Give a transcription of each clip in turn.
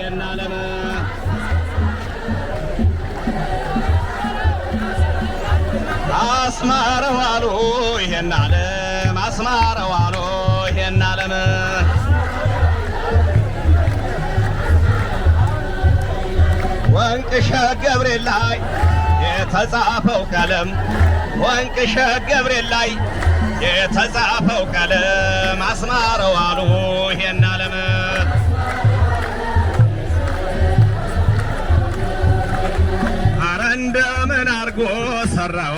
ይሄን ዓለም አስማረው አሉ ይሄን ዓለም አስማረው አሉ ይሄን ዓለም ወንቅሸት ገብርኤል ላይ የተጻፈው ቀለም ወንቅሸት ገብርኤል ላይ የተጻፈው ቀለም አስማረው አሉ ይሄን ዓለም አረ እንደምን አርጎ ሰራው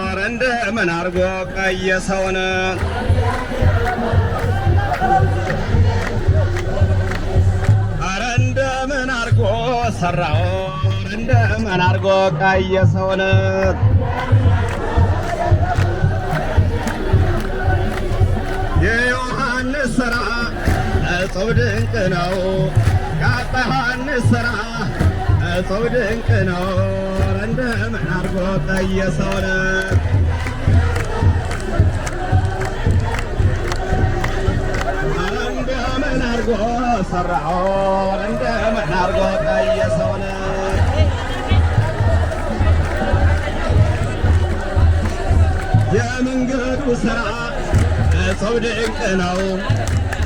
አረ እንደምን አርጎ ቀየሰውን አረ እንደምን አርጎ ሰራው እንደምን አርጎ ቀየሰውን የዮሐንስ ሥራ እጹብ ድንቅ ነው የአባ ዮሐንስ ሥራ እጹብ ድንቅ ነው እንደምን አርጎ ቀየሰውን እንደምን አርጎ ሰራው እንደምን አርጎ ቀየሰውን የመንገዱ ሥራ እጹብ ድንቅ ነው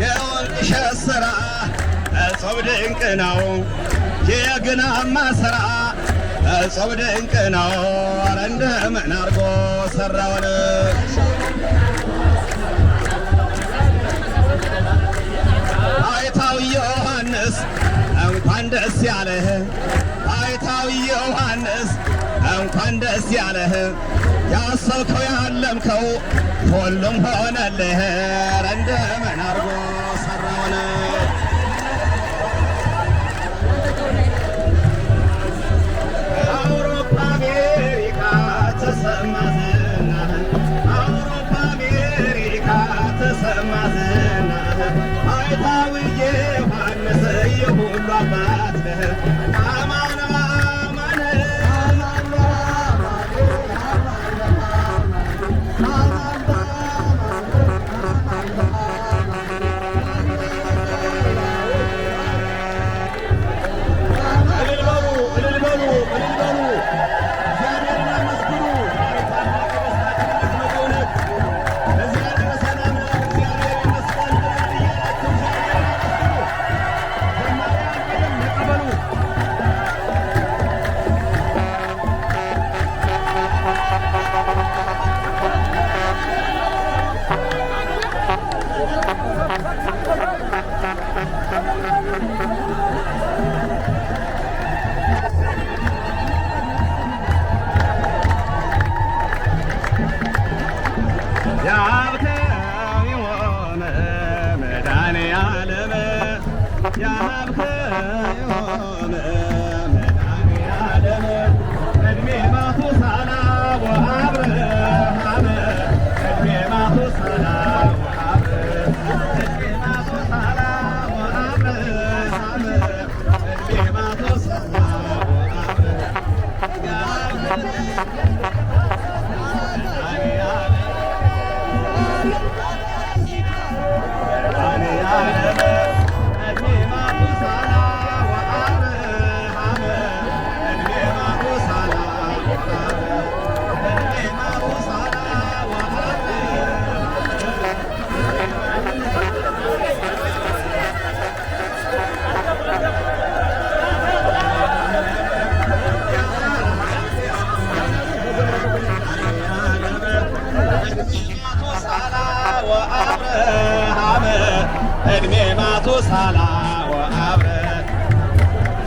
የወንቅሸት ሥራ እጹብ ድንቅ ነው የግናማ ሥራ እጹብ ድንቅ ነው አረ እንደምን አርጎ ሰራውን አይታው ዮሐንስ እንኳን ደስ ያለህ አይታው ዮሐንስ እንኳን ደስ ያለህ ያሰብከው ያለምከው ሁሉም ሆነልህ አረ እንደምን አርጎ ሰራውን አውሮፓ አሜሪካ ተሰማ ዝናህ አውሮፓ አሜሪካ ተሰማ ዝናህ አይታው ዮሐንስ የሁሉ አባት ነህ አማን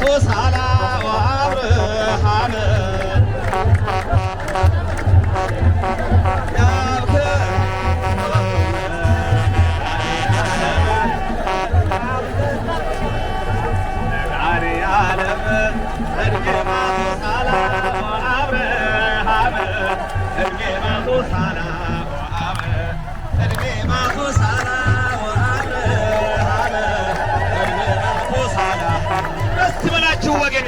ቱሳላ ወአብርሃም ወገን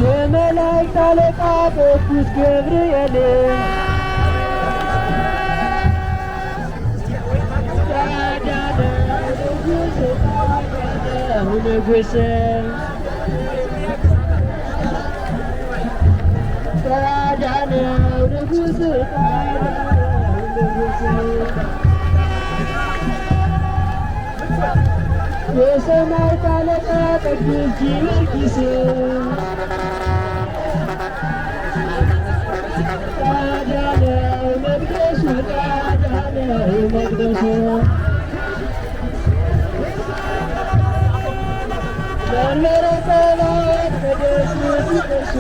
የመላእክት አለቃ ቅዱስ ገብርኤል ንጉሥ ተራዳነው ንጉሥ የሰማዕታት አለቃ ቅዱስ ጊዮርጊስ ተራዳነው መቅደሱ ተራዳነው መቅደሱ መንበረ ጸባዖት ቅድስት ቅዱስ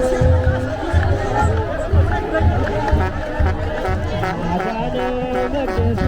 አዳነው መቅደሱ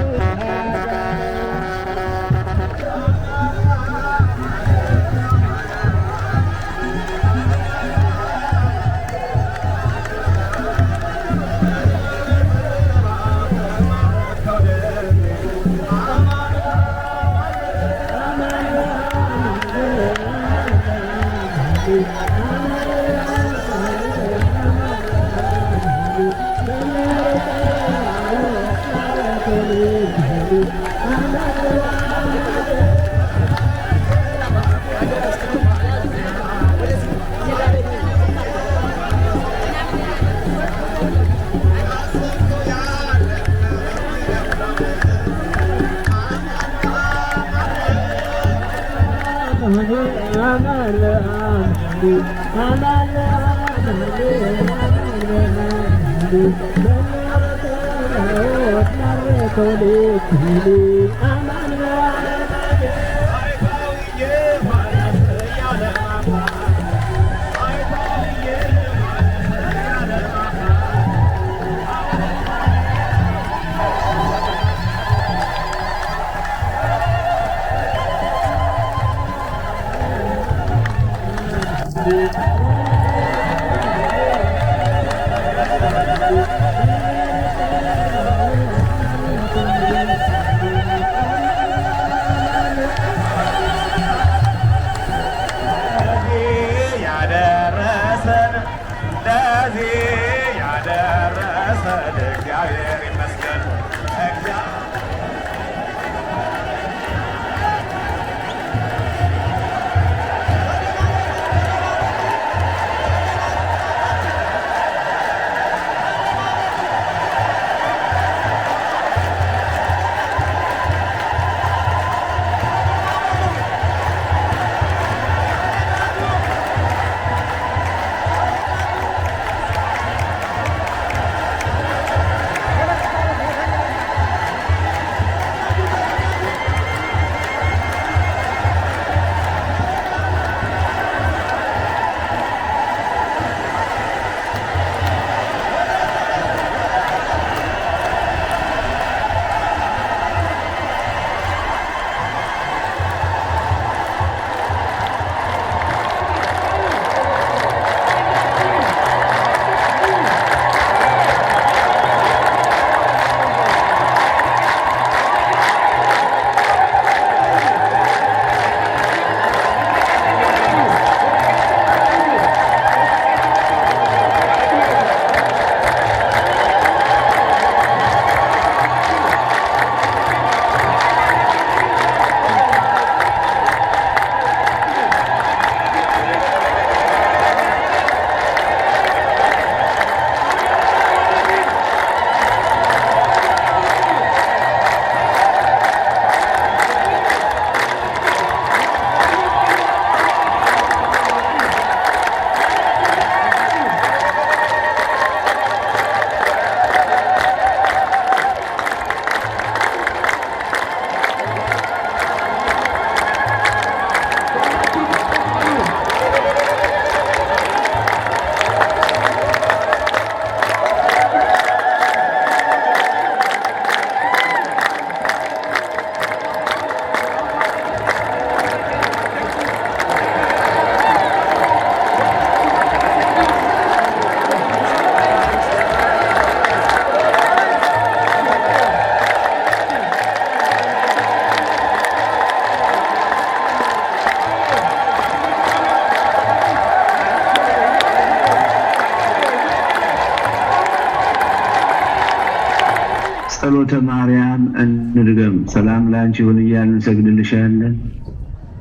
ጸሎተ ማርያም እንድገም። ሰላም ላንቺ ይሁን እያልን እንሰግድልሻለን።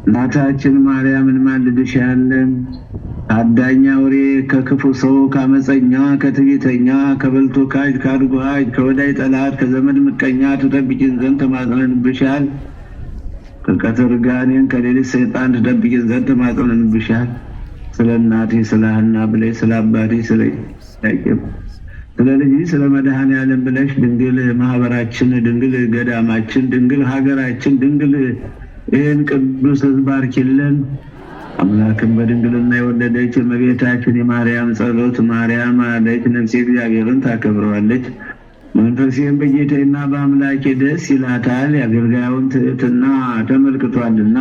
እናታችን ማርያምን ማልድሻለን። ከአዳኝ አውሬ፣ ከክፉ ሰው፣ ከአመፀኛ፣ ከትዕቢተኛ፣ ከበልቶ ካጅ፣ ከአድጓጅ፣ ከወዳይ ጠላት፣ ከዘመድ ምቀኛ ትጠብቂን ዘንድ ተማጽነንብሻል። ከቀትር ጋኔን፣ ከሌሊት ሰይጣን ትጠብቂን ዘንድ ተማጽነንብሻል። ስለ እናቴ ስለ ሐና ብለሽ፣ ስለ አባቴ ስለ ያዕቆብ፣ ስለ ልጅ ስለ መድኃኔዓለም ብለሽ ድንግል ማህበራችን፣ ድንግል ገዳማችን፣ ድንግል ሀገራችን፣ ድንግል ይህን ቅዱስ ሕዝብ ባርኪልን። አምላክን በድንግልና የወለደች እመቤታችን የማርያም ጸሎት ማርያም አለች ነፍሴ እግዚአብሔርን ታከብረዋለች፣ መንፈሴም በጌታዬና በአምላኬ ደስ ይላታል። የአገልጋዩን ትሕትና ተመልክቷልና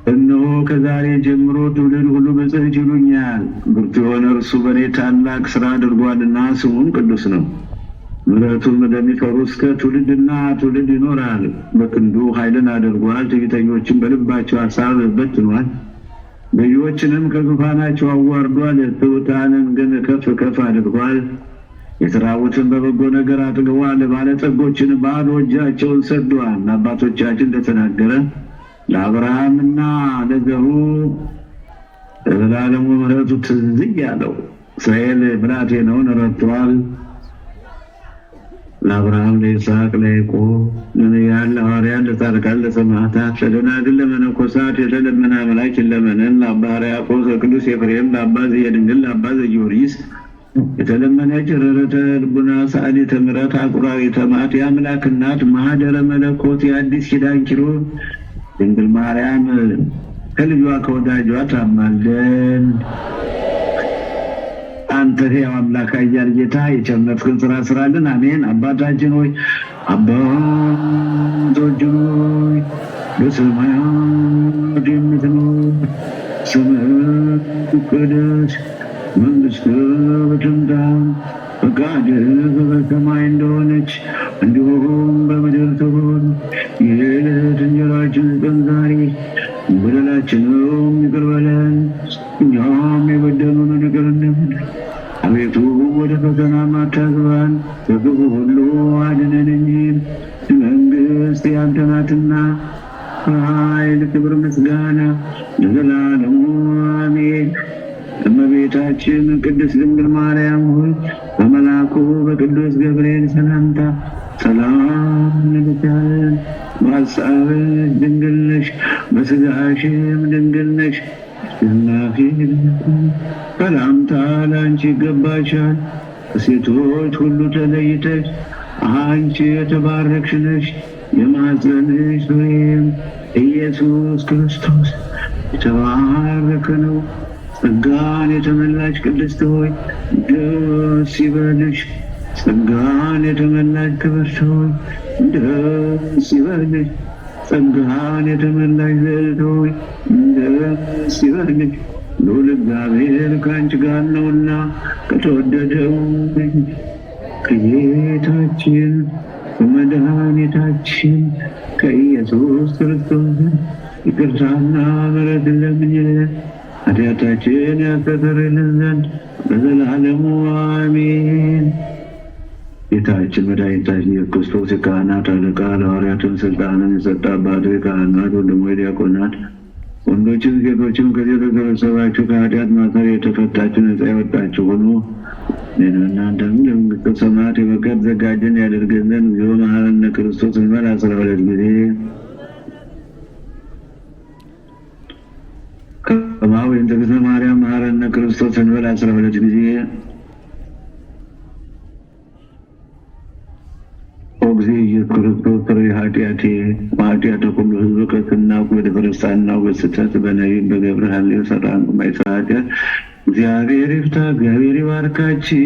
እነሆ ከዛሬ ጀምሮ ትውልድ ሁሉ ብፅዕት ይሉኛል። ብርቱ የሆነ እርሱ በእኔ ታላቅ ሥራ አድርጓልና ስሙም ቅዱስ ነው። ምሕረቱም ለሚፈሩ እስከ ትውልድና ትውልድ ይኖራል። በክንዱ ኃይልን አድርጓል። ትዕቢተኞችን በልባቸው ሐሳብ በትኗል። ገዢዎችንም ከዙፋናቸው አዋርዷል፣ ትሑታንን ግን ከፍ ከፍ አድርጓል። የተራቡትን በበጎ ነገር አጥግቧል፣ ባለጠጎችን ባዶ እጃቸውን ሰዷል። አባቶቻችን እንደተናገረ ለአብርሃምና ለዘሩ ለዘላለሙ ምሕረቱ ትዝ እያለው እስራኤል ብላቴናውን ረድቷል። ለአብርሃም፣ ለይስሐቅ፣ ለያዕቆብ፣ ለነቢያት፣ ለሐዋርያት፣ ለጻድቃን፣ ለሰማዕታት፣ ለደናግል፣ ለመነኮሳት የተለመነ አምላክ ይለመነን። ለአባ ሕርያቆስ፣ ለቅዱስ ኤፍሬም፣ ለአባ ዘየድንግል፣ ለአባ ዘጊዮርጊስ የተለመነች ርርተ ልቡና ሰዓሊተ ምሕረት አቁራሪተ መዓት የአምላክ እናት ማኅደረ መለኮት የአዲስ ኪዳን ኪሩብ ድንግል ማርያም ከልጇ ከወዳጇ ታማልደን። አንተ ሕያው አምላክ ኃያል ጌታ የቸርነትህን ሥራ ስራልን። አሜን። አባታችን ሆይ አባቶች ሆይ በሰማያት የምትኖር ስምህ ይቀደስ፣ መንግሥትህ ትምጣ፣ ፈቃድህ በሰማይ እንደሆነች እንዲሁም በምድር ትሁን። የዕለት እንጀራችንን ስጠን ዛሬ፣ በደላችንም ይቅር በለን እኛም የበደሉንን ይቅር እንደምንል። አቤቱ ወደ ፈተና አታግባን፣ ከክፉ ሁሉ አድነን እንጂ መንግሥት ያንተ ናትና ኃይል፣ ክብር፣ ምስጋና ለዘላለሙ አሜን። እመቤታችን ቅድስት ድንግል ማርያም ሆይ በመልአኩ በቅዱስ ገብርኤል ሰላምታ ሰላም እንልሻለን። በሐሳብሽ ድንግል ነሽ፣ በሥጋሽም ድንግል ነሽ። ሰላምታ ለአንቺ ይገባሻል። ከሴቶች ሁሉ ተለይተሽ አንቺ የተባረክሽ ነሽ። የማኅፀንሽ ፍሬም ኢየሱስ ክርስቶስ የተባረከ ነው። ጸጋን የተመላሽ ቅድስት ሆይ ደስ ይበልሽ። ጸጋን የተመላሽ ክብርት ሆይ ደስ ይበልሽ። ጸጋን የተመላሽ ልዕልት ሆይ ደስ ይበልሽ። ልዑል እግዚአብሔር ከአንቺ ጋር ነውና ከተወደደው ከጌታችን ከመድኃኒታችን ከኢየሱስ ክርስቶስ ይቅርታና ምሕረትን ለምኝልን ኃጢአታችን ያስተሰርይልን ዘንድ ለዘላለሙ አሜን። ጌታችን መድኃኒታችን ኢየሱስ ክርስቶስ የካህናት አለቃ ለሐዋርያትም ስልጣንን የሰጠ አባቶ የካህናት ወንድሞች ዲያቆናት፣ ወንዶችም ሴቶችም ከዚህ የተሰበሰባችሁ ከኃጢአት ማሰር የተፈታችሁ ነጻ የወጣችሁ ሁኑ። እኔንም እናንተም ለመንግሥተ ሰማያት የበቃን ዘጋጀን ያደርገን ዘንድ እግዚኦ መሐረነ ክርስቶስ እንበል 12 ጊዜ። ከማሁ እንተ ማርያም መሐረነ ክርስቶስ እንበል 12 ጊዜ። ጊዜ ኢየሱስ ክርስቶስ ፍሬ ኃጢአቴ ወኃጢአተ ኩሉ ሕዝብ ከስናውቅ በድፍረትና በስህተት በነቢብ በገብረ ሐሌው ሰራን ማይሰራ ኃጢአት እግዚአብሔር ይፍታ። እግዚአብሔር ይባርካችሁ።